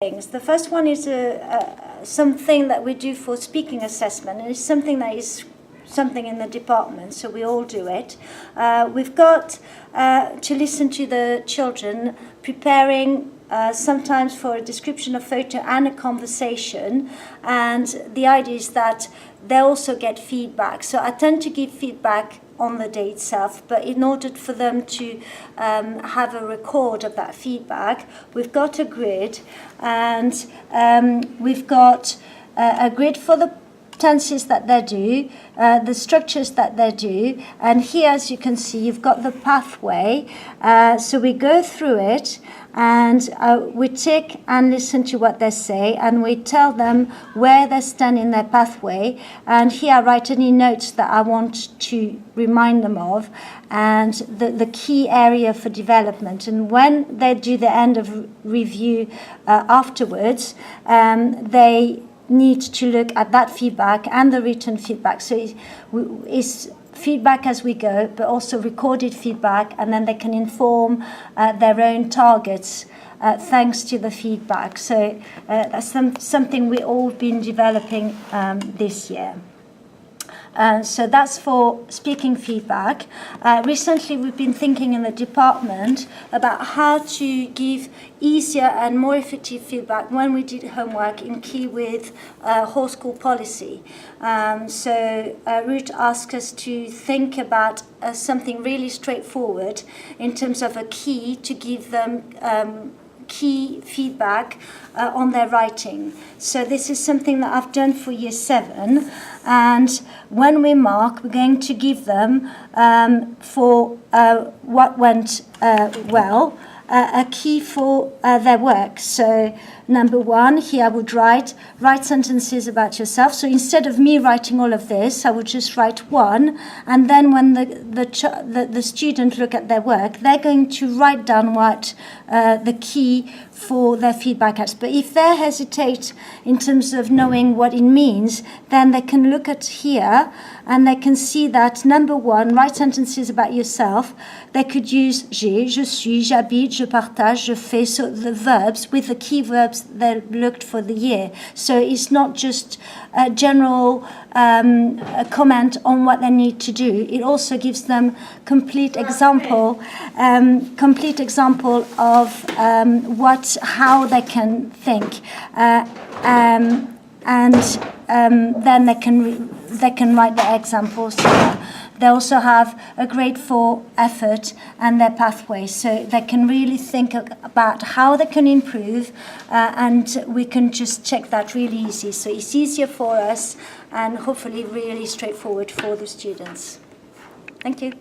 things. The first one is something that we do for speaking assessment, and it's something that is something in the department, so we all do it. We've got to listen to the children preparing sometimes for a description of photo and a conversation, and the idea is that they also get feedback. So I tend to give feedback on the day itself, but in order for them to have a record of that feedback, we've got a grid, and we've got a grid for the tenses that they do, the structures that they do, and here, as you can see, you've got the pathway. So we go through it, and we tick and listen to what they say, and we tell them where they stand in their pathway. And here I write any notes that I want to remind them of, and the key area for development. And when they do the end of review afterwards, they need to look at that feedback and the written feedback. So it's feedback as we go, but also recorded feedback, and then they can inform their own targets thanks to the feedback. So that's something we've all been developing this year. So that's for speaking feedback. Recently, we've been thinking in the department about how to give easier and more effective feedback when we did homework in key with whole school policy. So Ruth asked us to think about something really straightforward in terms of a key to give them key feedback on their writing. So this is something that I've done for year 7, and when we mark, we're going to give them for what went well, a key for their work. So number 1, here I would write sentences about yourself. So instead of me writing all of this, I would just write 1, and then when the student look at their work, they're going to write down what the key for their feedback is. But if they hesitate in terms of knowing what it means, then they can look at here and they can see that number 1, write sentences about yourself. They could use j'ai, je suis, j'habite, je partage, je fais, so the verbs with the key verbs they looked for the year. So it's not just a general comment on what they need to do. It also gives them complete example of how they can think, and then they can write their examples. They also have a grade for effort and their pathway, so they can really think about how they can improve, and we can just check that really easy. So it's easier for us and hopefully really straightforward for the students. Thank you.